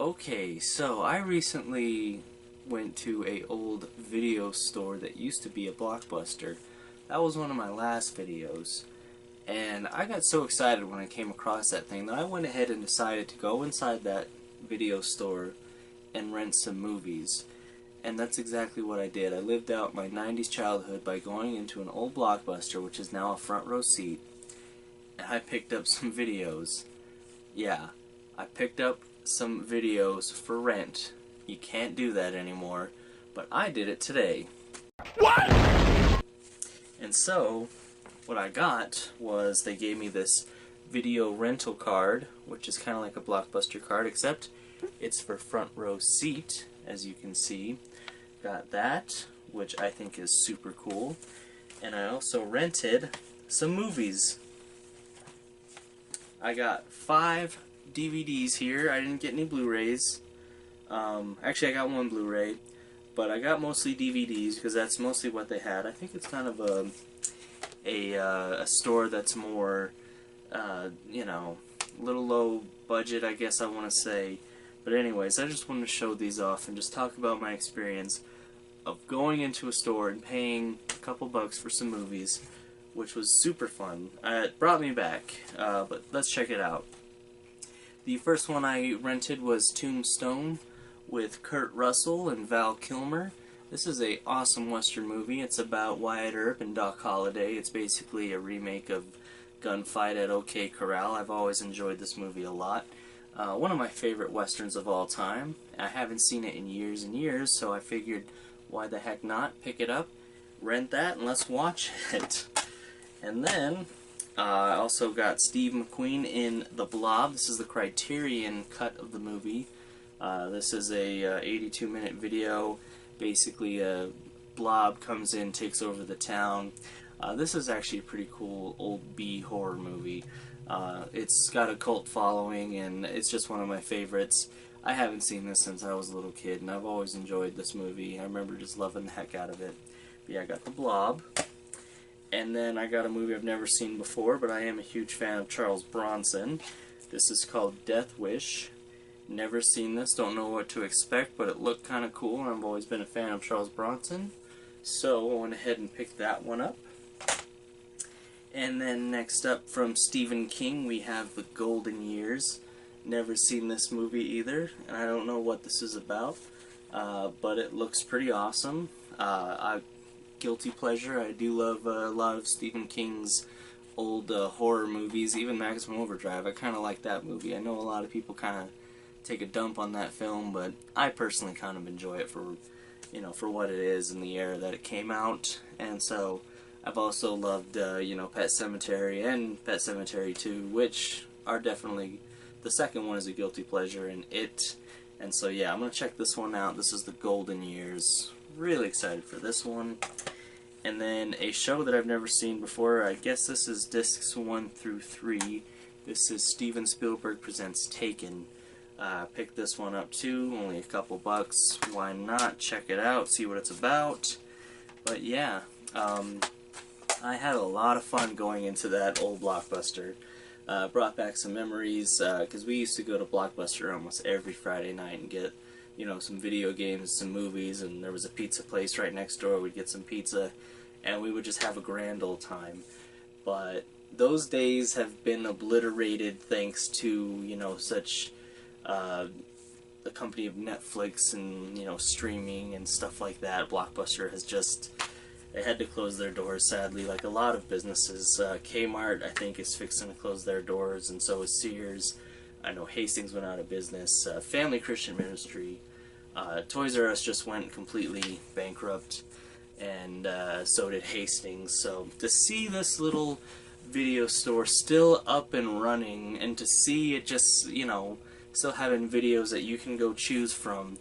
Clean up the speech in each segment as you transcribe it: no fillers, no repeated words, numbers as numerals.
Okay, so I recently went to a old video store that used to be a Blockbuster. That was one of my last videos. And I got so excited when I came across that thing that I went ahead and decided to go inside that video store and rent some movies. And that's exactly what I did. I lived out my 90s childhood by going into an old Blockbuster, which is now a front row seat, and I picked up some videos. Yeah, I picked up some videos for rent. You can't do that anymore, but I did it today. What? And so, what I got was they gave me this video rental card, which is kind of like a Blockbuster card, except it's for front row seat, as you can see. Got that, which I think is super cool. And I also rented some movies. I got 5 DVDs here. I didn't get any Blu-rays. Actually, I got one Blu-ray, but I got mostly DVDs because that's mostly what they had. I think it's kind of a store that's more, you know, a little low budget, I guess I want to say. But anyways, I just wanted to show these off and just talk about my experience of going into a store and paying a couple bucks for some movies, which was super fun. It brought me back, but let's check it out. The first one I rented was Tombstone with Kurt Russell and Val Kilmer. This is a awesome Western movie. It's about Wyatt Earp and Doc Holliday. It's basically a remake of Gunfight at OK Corral. I've always enjoyed this movie a lot. One of my favorite Westerns of all time. I haven't seen it in years and years, so I figured, why the heck not? Pick it up, rent that, and let's watch it. And then, I also got Steve McQueen in The Blob. This is the Criterion cut of the movie. This is a 82-minute video. Basically, a blob comes in, takes over the town. This is actually a pretty cool old B horror movie. It's got a cult following, and it's just one of my favorites. I haven't seen this since I was a little kid, and I've always enjoyed this movie. I remember just loving the heck out of it. But yeah, I got The Blob. And then I got a movie I've never seen before, but I am a huge fan of Charles Bronson. This is called Death Wish. Never seen this, don't know what to expect, but it looked kind of cool, and I've always been a fan of Charles Bronson. So I went ahead and picked that one up. And then next up from Stephen King, we have The Golden Years. Never seen this movie either, and I don't know what this is about, but it looks pretty awesome. Guilty pleasure, I do love a lot of Stephen King's old horror movies, even Maximum Overdrive. I kind of like that movie. I know a lot of people kind of take a dump on that film, but I personally kind of enjoy it for, you know, for what it is in the era that it came out. And so I've also loved, you know, Pet Sematary and Pet Sematary 2, which are definitely, the second one is a guilty pleasure, and It. And so yeah, I'm going to check this one out. This is The Golden Years. Really excited for this one. And then a show that I've never seen before, I guess this is discs 1 through 3. This is Steven Spielberg Presents Taken. Picked this one up too, only a couple bucks. Why not? Check it out, see what it's about. But yeah, I had a lot of fun going into that old Blockbuster. Brought back some memories, because we used to go to Blockbuster almost every Friday night and get, you know, some video games, some movies, and there was a pizza place right next door. We'd get some pizza, and we would just have a grand old time. But those days have been obliterated thanks to, you know, such the company of Netflix and, you know, streaming and stuff like that. Blockbuster has just, they had to close their doors, sadly, like a lot of businesses. Kmart, I think, is fixing to close their doors, and so is Sears. I know Hastings went out of business. Family Christian Ministry. Toys R Us just went completely bankrupt, and so did Hastings. So to see this little video store still up and running, and to see it just, you know, still having videos that you can go choose from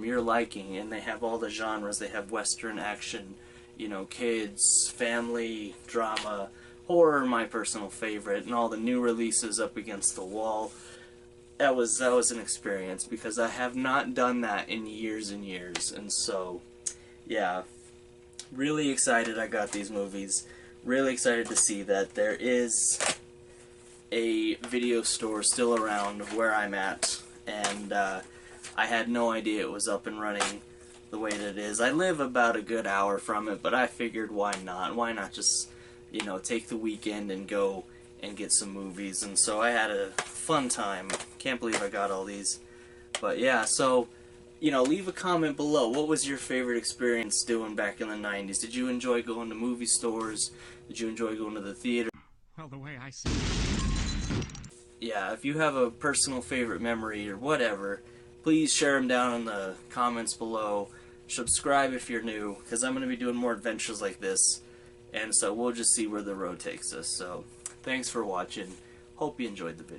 your liking, and they have all the genres. They have Western, action, you know, kids, family, drama, horror, my personal favorite, and all the new releases up against the wall. That was an experience, because I have not done that in years and years. And so, yeah, really excited I got these movies. Really excited to see that there is a video store still around where I'm at, and I had no idea it was up and running the way that it is. I live about a good hour from it, but I figured why not? Why not just, you know, take the weekend and go and get some movies? And so I had a fun time. Can't believe I got all these. But yeah, so, you know, leave a comment below. What was your favorite experience doing back in the 90s? Did you enjoy going to movie stores? Did you enjoy going to the theater? Well, the way I see it. Yeah, if you have a personal favorite memory or whatever, please share them down in the comments below. Subscribe if you're new, because I'm going to be doing more adventures like this. And so we'll just see where the road takes us. So, thanks for watching. Hope you enjoyed the video.